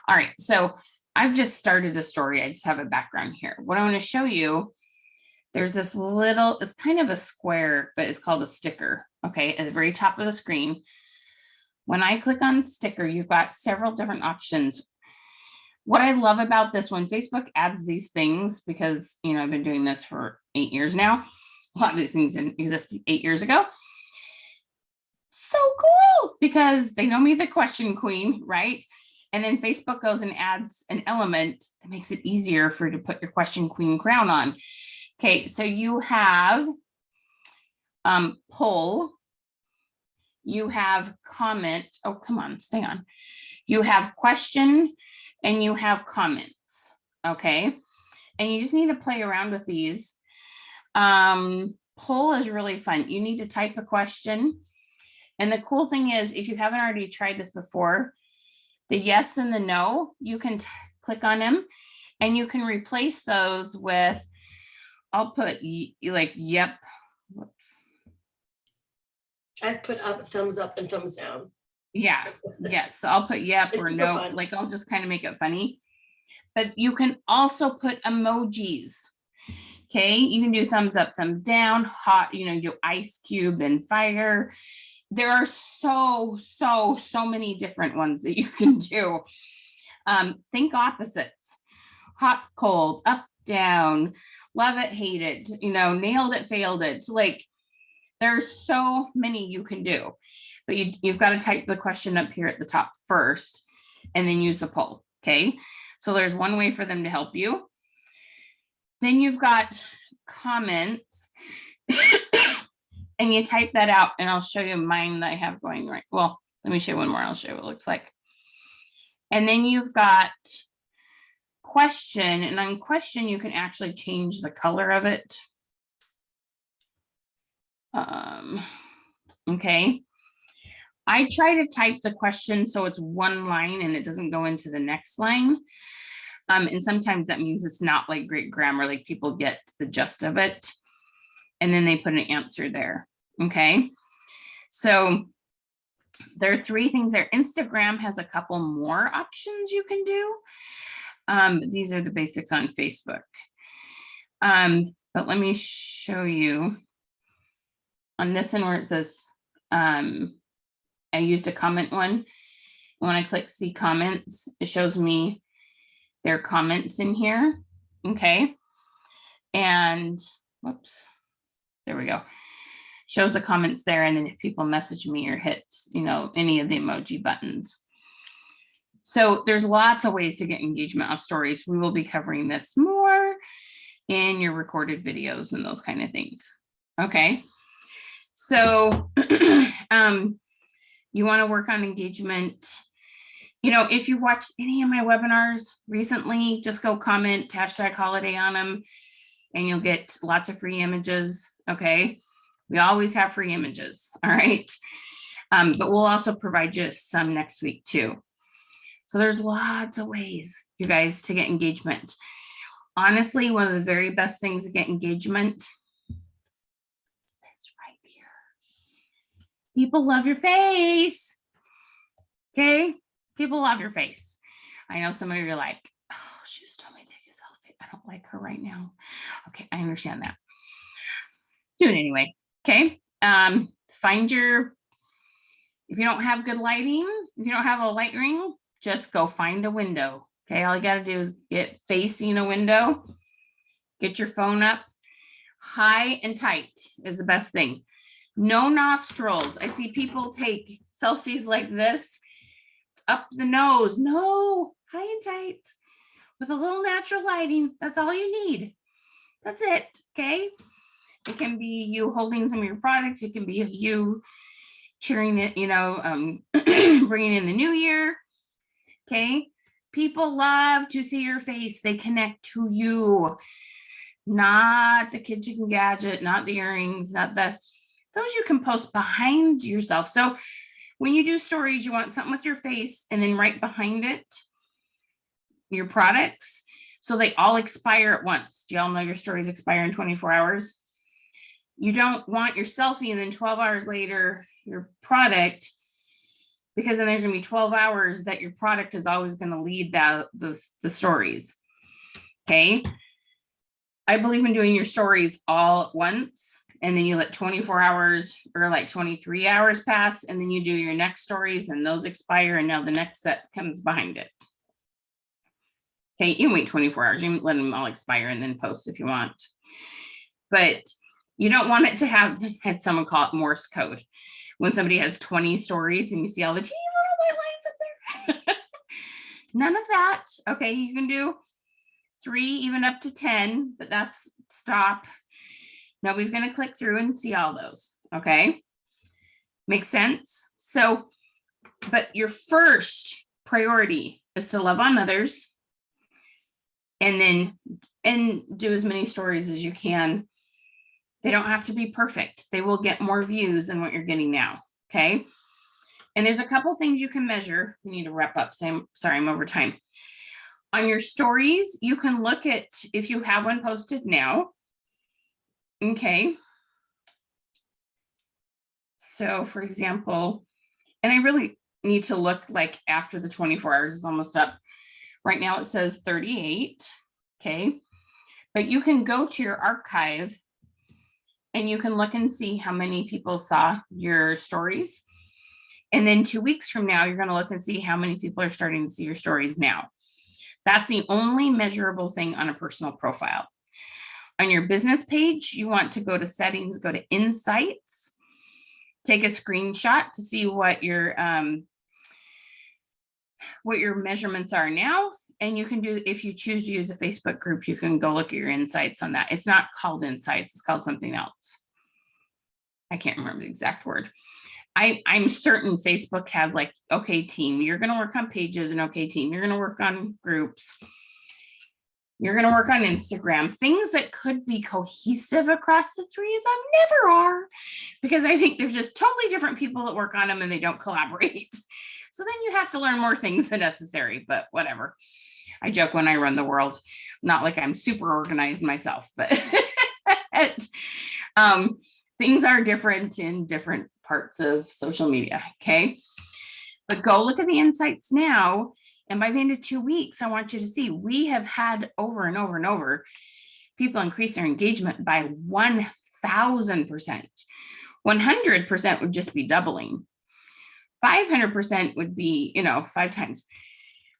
All right. So I've just started a story. I just have a background here. What I want to show you, there's this little, it's kind of a square, but it's called a sticker. Okay. At the very top of the screen. When I click on sticker, you've got several different options. What I love about this one, Facebook adds these things because, I've been doing this for 8 years now. A lot of these things didn't exist 8 years ago. So cool because they know me, the question queen, right? And then Facebook goes and adds an element that makes it easier for you to put your question queen crown on. Okay, so you have poll, you have comment. Oh, come on, stay on. You have question and you have comments. Okay, and you just need to play around with these. Poll is really fun. You need to type a question. And the cool thing is, if you haven't already tried this before, the yes and the no, you can click on them and you can replace those with, I'll put like, yep. Whoops. I've put up, thumbs up and thumbs down. Yeah. Yes. So I'll put yep or no, fun. Like I'll just kind of make it funny. But you can also put emojis. Okay. You can do thumbs up, thumbs down, hot, do ice cube and fire. There are so many different ones that you can do. Think opposites, hot, cold, up, down, love it, hate it, nailed it, failed it. Like there's so many you can do. but you've got to type the question up here at the top first and then use the poll. Okay. So there's one way for them to help you. Then you've got comments and you type that out, and I'll show you mine that I have going right. Well, let me show you one more. I'll show you what it looks like. And then you've got question, and on question, you can actually change the color of it. Okay. I try to type the question so it's one line and it doesn't go into the next line. And sometimes that means it's not like great grammar, like people get the gist of it. And then they put an answer there. Okay. So there are 3 things there. Instagram has a couple more options you can do. These are the basics on Facebook. But let me show you on this one where it says, I used a comment one. When I click see comments, it shows me their comments in here. Okay. And whoops, there we go. Shows the comments there. And then if people message me or hit, any of the emoji buttons. So there's lots of ways to get engagement off stories. We will be covering this more in your recorded videos and those kind of things. Okay. So, you want to work on engagement. If you've watched any of my webinars recently, just go comment #holiday on them and you'll get lots of free images. Okay. We always have free images. All right. But we'll also provide you some next week too. So there's lots of ways, you guys, to get engagement. Honestly, one of the very best things to get engagement is right here. People love your face. Okay. People love your face. I know some of you are like, oh, she just told me to take a selfie. I don't like her right now. Okay. I understand that. Do it anyway. Okay. If you don't have good lighting, if you don't have a light ring, just go find a window. Okay. All you got to do is get facing a window, get your phone up. High and tight is the best thing. No nostrils. I see people take selfies like this up the nose. No, high and tight with a little natural lighting. That's all you need. That's it. Okay. It can be you holding some of your products. It can be you cheering it, bringing in the new year. Okay. People love to see your face. They connect to you, not the kitchen gadget, not the earrings, those you can post behind yourself. So when you do stories, you want something with your face and then right behind it, your products. So they all expire at once. Do y'all know your stories expire in 24 hours? You don't want your selfie and then 12 hours later, your product, because then there's going to be 12 hours that your product is always going to lead the stories. Okay. I believe in doing your stories all at once. And then you let 24 hours or like 23 hours pass. And then you do your next stories and those expire. And now the next set comes behind it. Okay. You wait 24 hours. You let them all expire and then post if you want. But you don't want it to have, had someone call it Morse code. When somebody has 20 stories and you see all the teeny little white lines up there. None of that. Okay. You can do 3, even up to 10, but that's stop. Nobody's going to click through and see all those. Okay. Makes sense. So, but your first priority is to love on others and do as many stories as you can. They don't have to be perfect. They will get more views than what you're getting now. Okay. And there's a couple things you can measure. We need to wrap up. Sorry, I'm over time. On your stories, you can look at if you have one posted now. Okay. So for example, and I really need to look like after the 24 hours is almost up. Right now it says 38. Okay. But you can go to your archive and you can look and see how many people saw your stories. And then 2 weeks from now, you're going to look and see how many people are starting to see your stories now. That's the only measurable thing on a personal profile. On your business page, you want to go to settings, go to insights, take a screenshot to see what your measurements are now. And you can do, if you choose to use a Facebook group, you can go look at your insights on that. It's not called insights, it's called something else. I can't remember the exact word. I'm certain Facebook has like, okay, team, you're going to work on pages, and okay, team, you're going to work on groups. You're going to work on Instagram, things that could be cohesive across the three of them never are, because I think there's just totally different people that work on them and they don't collaborate. So then you have to learn more things than necessary, but whatever. I joke when I run the world, not like I'm super organized myself, but things are different in different parts of social media. Okay. But go look at the insights now. And by the end of 2 weeks, I want you to see, we have had over and over and over people increase their engagement by 1,000%. 100% would just be doubling. 500% would be, 5 times.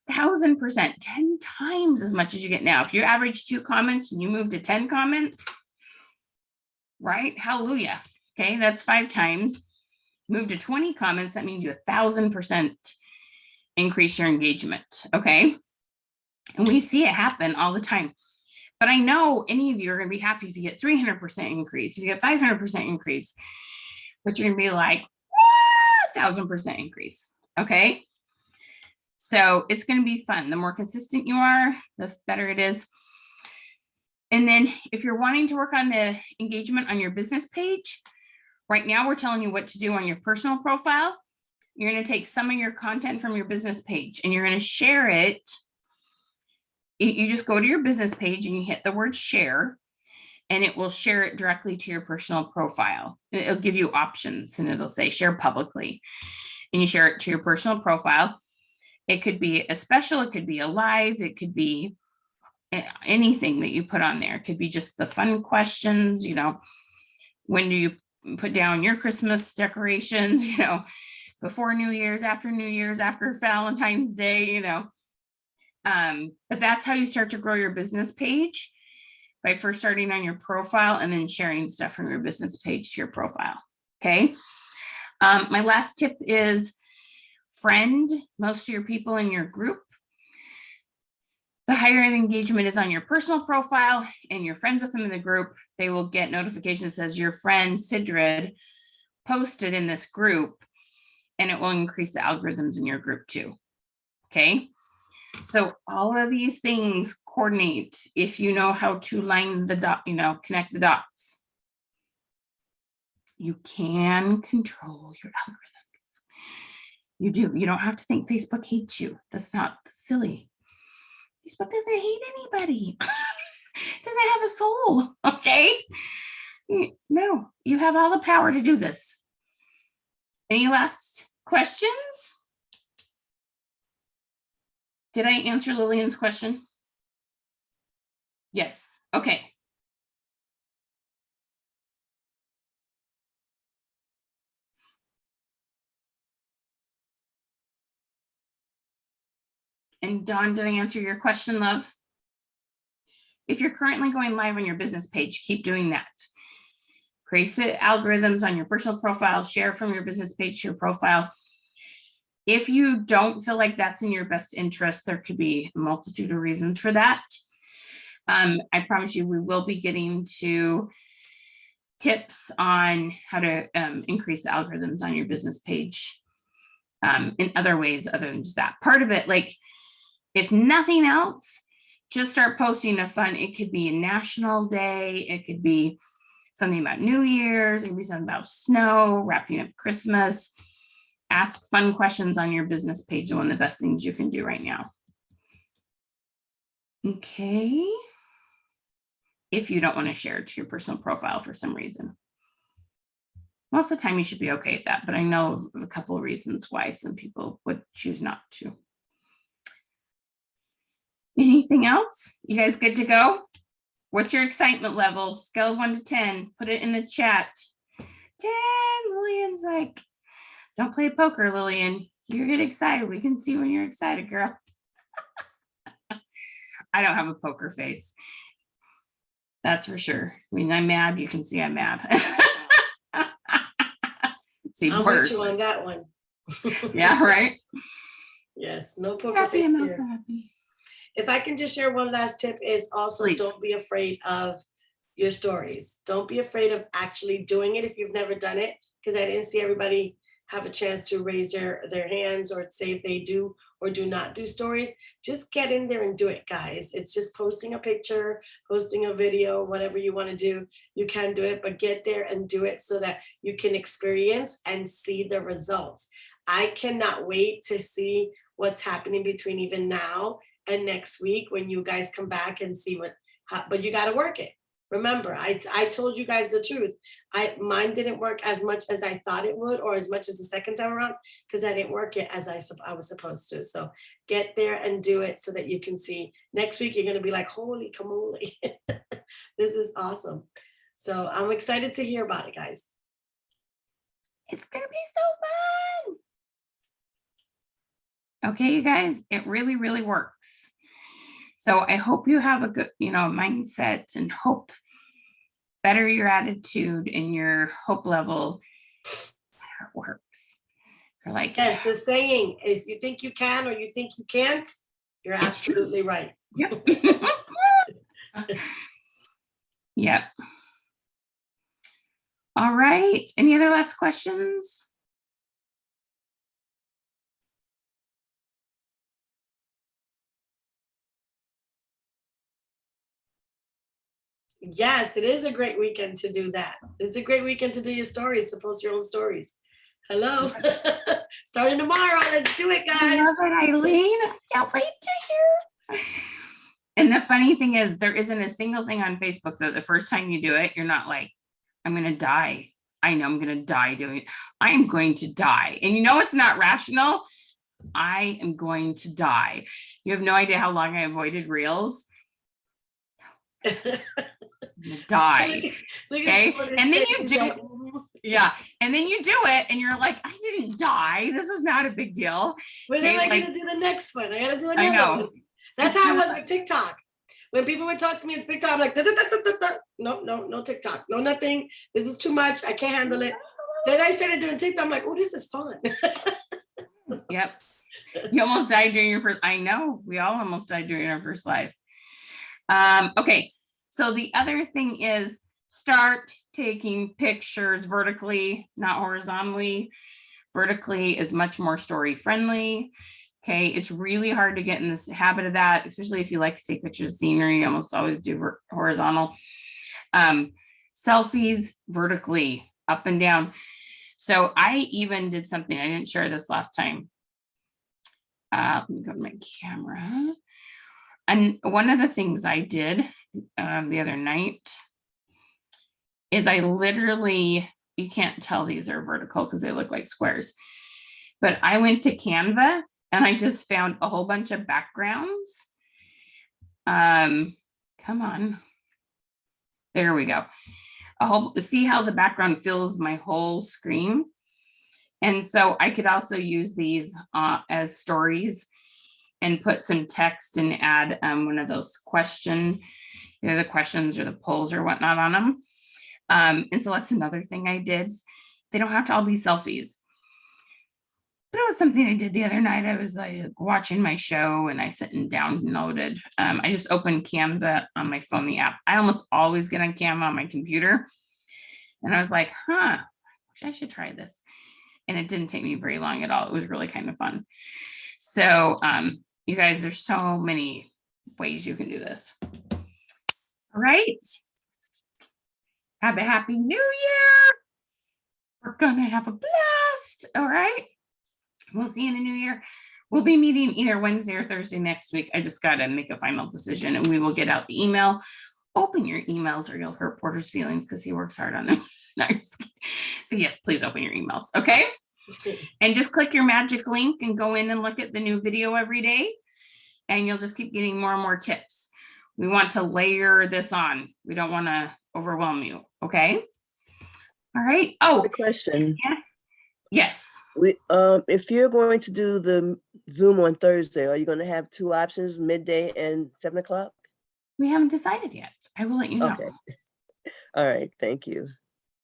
1,000%, 10 times as much as you get now. If you average 2 comments and you move to 10 comments, right? Hallelujah. Okay, that's 5 times. Move to 20 comments, that means you 1,000% increase your engagement. Okay. And we see it happen all the time. But I know any of you are going to be happy if you get 300% increase, if you get 500% increase, but you're going to be like, 1,000% increase. Okay. So it's going to be fun. The more consistent you are, the better it is. And then if you're wanting to work on the engagement on your business page, right now we're telling you what to do on your personal profile. You're going to take some of your content from your business page and you're going to share it. You just go to your business page and you hit the word share, and it will share it directly to your personal profile. It'll give you options and it'll say share publicly, and you share it to your personal profile. It could be a special, it could be a live, it could be anything that you put on there. It could be just the fun questions, when do you put down your Christmas decorations, before New Year's, after Valentine's Day, but that's how you start to grow your business page, by first starting on your profile and then sharing stuff from your business page to your profile. Okay. My last tip is friend most of your people in your group. The higher engagement is on your personal profile and you're friends with them in the group, they will get notifications that says your friend Sidrid posted in this group, and it will increase the algorithms in your group too. Okay. So all of these things coordinate if you know how to line the dot, connect the dots. You can control your algorithms. You do. You don't have to think Facebook hates you. That's not silly. Facebook doesn't hate anybody. It doesn't have a soul. Okay. No, you have all the power to do this. Any last questions? Did I answer Lillian's question? Yes. Okay. And Dawn, did I answer your question, love? If you're currently going live on your business page, keep doing that. Create the algorithms on your personal profile, share from your business page to your profile. If you don't feel like that's in your best interest, there could be a multitude of reasons for that. I promise you, we will be getting to tips on how to increase the algorithms on your business page in other ways other than just that. Part of it, like if nothing else, just start posting a fun, it could be a national day, it could be something about New Year's, it could be something about snow, wrapping up Christmas. Ask fun questions on your business page, one of the best things you can do right now. Okay. If you don't want to share it to your personal profile for some reason. Most of the time you should be okay with that, but I know of a couple of reasons why some people would choose not to. Anything else? You guys good to go? What's your excitement level? Scale of 1 to 10. Put it in the chat. 10. Lillian's like, don't play poker, Lillian. You get excited. We can see when you're excited, girl. I don't have a poker face. That's for sure. When I'm mad, you can see I'm mad. same I'm word. with you on that one. Yeah, right. Yes, no poker Happy face and not here. so happy. If I can just share one last tip is also Please. don't be afraid of your stories. Don't be afraid of actually doing it if you've never done it, because I didn't see everybody have a chance to raise their hands or say if they do or do not do stories. Just get in there and do it, guys. It's just posting a picture, posting a video, whatever you want to do, you can do it, but get there and do it so that you can experience and see the results. I cannot wait to see what's happening between even now and next week when you guys come back and see but you got to work it. Remember, I told you guys the truth. Mine didn't work as much as I thought it would, or as much as the second time around, because I didn't work it as I was supposed to. So get there and do it so that you can see. Next week, you're going to be like, holy camoli. This is awesome. So I'm excited to hear about it, guys. It's gonna be so fun. Okay, you guys, it really, really works. So I hope you have a good, mindset and hope. Better your attitude and your hope level, better it works. You're like, Yes, the saying, if you think you can or you think you can't, you're It's true. absolutely right. yep. Yep. All right. Any other last questions? Yes, it is a great weekend to do that. It's a great weekend to do your stories, to post your own stories. Hello. Starting tomorrow. Let's do it, I guys. love it, Eileen. I can't wait to hear. And the funny thing is, there isn't a single thing on Facebook that the first time you do it, you're not like, I'm going to die. I know I'm going to die doing it. I'm going to die. And it's not rational. I am going to die. You have no idea how long I avoided reels. Die. Look Okay. Jordan's And then face. you He's do like, Yeah. And then you do it and you're like, I didn't die. This was not a big deal. when Okay, am I like- gonna do the next one? I gotta do I another know. one. That's how I was with TikTok. When people would talk to me on TikTok, I'm like, da, da, da, da, da, da. No TikTok, no nothing. This is too much. I can't handle it. Then I started doing TikTok. I'm like, oh, this is fun. Yep. You almost died during your first. I know. We all almost died during our first live. Okay. So the other thing is start taking pictures vertically, not horizontally. Vertically is much more story friendly. Okay. It's really hard to get in this habit of that, especially if you like to take pictures of scenery. You almost always do horizontal. Selfies vertically, up and down. So I even did something, I didn't share this last time. Let me go to my camera. And one of the things I did the other night is I literally, you can't tell these are vertical because they look like squares, but I went to Canva and I just found a whole bunch of backgrounds. Come on. There we go. See how the background fills my whole screen. And so I could also use these as stories and put some text and add one of those the questions or the polls or whatnot on them. And so that's another thing I did. They don't have to all be selfies. But it was something I did the other night. I was like watching my show and I sat and downloaded. I just opened Canva on my phone, the app. I almost always get on Canva on my computer. And I was like, I should try this. And it didn't take me very long at all. It was really kind of fun. So you guys, there's so many ways you can do this. All right. Have a happy new year. We're gonna have a blast. All right. We'll see you in the new year. We'll be meeting either Wednesday or Thursday next week. I just got to make a final decision and we will get out the email. Open your emails or you'll hurt Porter's feelings because he works hard on them. No, I'm just kidding. But yes, please open your emails. Okay. And just click your magic link and go in and look at the new video every day. And you'll just keep getting more and more tips. We want to layer this on. We don't want to overwhelm you. Okay. All right. Oh, The question, yes. if you're going to do the Zoom on Thursday, are you going to have two options, midday and 7 o'clock? We haven't decided yet. I will let you know. Okay. All right. Thank you.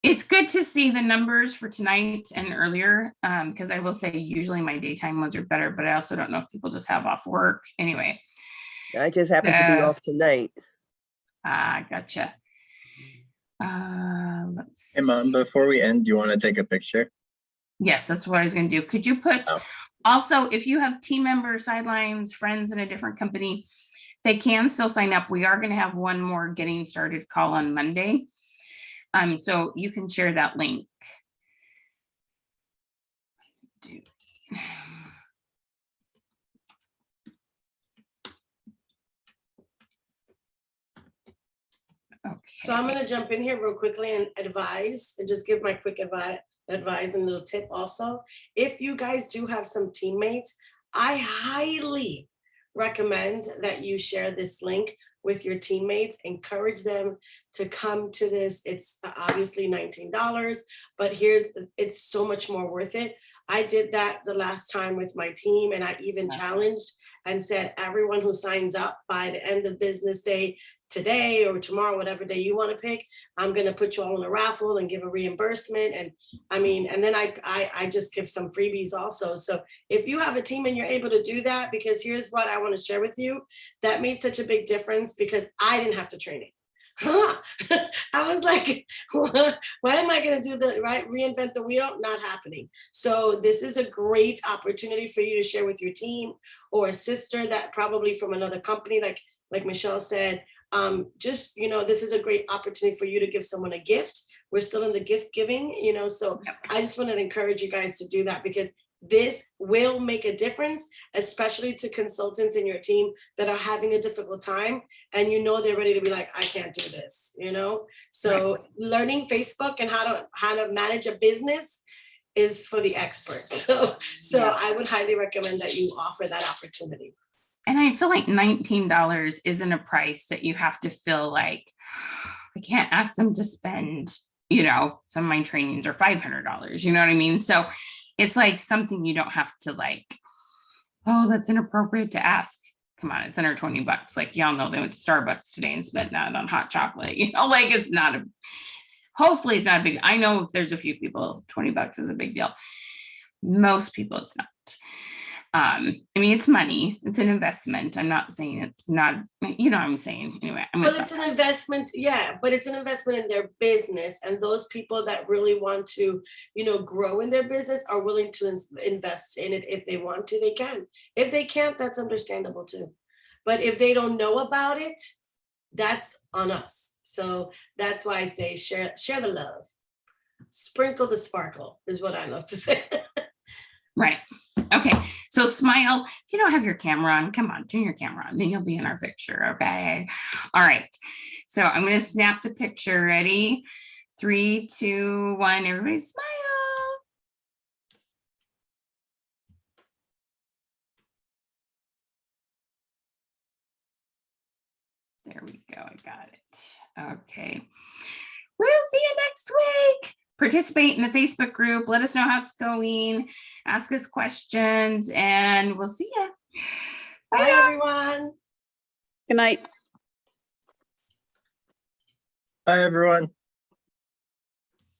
It's good to see the numbers for tonight and earlier, because I will say usually my daytime ones are better, but I also don't know if people just have off work. Anyway, I just happen to be Uh, off tonight. gotcha. Let's Hey, Mom, before we end, do you want to take a picture? Yes, that's what I was gonna do. Could you put, Oh. also, if you have team members, sidelines, friends in a different company, they can still sign up. We are gonna have one more getting started call on Monday. So you can share that link. So I'm Okay, gonna jump in here real quickly and advise, and just give my quick advice and little tip also. If you guys do have some teammates, I highly recommend that you share this link with your teammates, encourage them to come to this. It's obviously $19, but it's so much more worth it. I did that the last time with my team, and I even challenged and said, everyone who signs up by the end of business day today or tomorrow, whatever day you want to pick, I'm going to put you all in a raffle and give a reimbursement. And I mean, and then I just give some freebies also. So if you have a team and you're able to do that, because here's what I want to share with you, that made such a big difference because I didn't have to train it. I was like, why am I going to do the right, reinvent the wheel? Not happening. So this is a great opportunity for you to share with your team or a sister that probably from another company, like Michelle said. Just, this is a great opportunity for you to give someone a gift. We're still in the gift giving, so I just wanted to encourage you guys to do that because this will make a difference, especially to consultants in your team that are having a difficult time and they're ready to be like, I can't do this, So learning Facebook and how to manage a business is for the experts. So I would highly recommend that you offer that opportunity. and I feel like $19 isn't a price that you have to feel like, I can't ask them to spend, some of my trainings are $500, you know what I mean? So it's like something you don't have to like, oh, that's inappropriate to ask. Come on, it's under $20. Like y'all know they went to Starbucks today and spent that on hot chocolate, like it's not hopefully it's not a big, I know if there's a few people, $20 is a big deal. Most people it's not. I mean, it's money, it's an investment. I'm not saying it's not, what I'm saying. Anyway, Well, it's an investment, yeah, but it's an investment in their business. And those people that really want to, grow in their business are willing to invest in it. If they want to, they can. If they can't, that's understandable too. But if they don't know about it, that's on us. So that's why I say share the love. Sprinkle the sparkle is what I love to say. Right. Okay. So smile. If you don't have your camera on, come on, turn your camera on. Then you'll be in our picture. Okay. All right. So I'm going to snap the picture. Ready? 3, 2, 1. Everybody smile. There we go. I got it. Okay. We'll see you next week. Participate in the Facebook group. Let us know how it's going. Ask us questions, and we'll see you. Bye, everyone. Good night. Bye, everyone.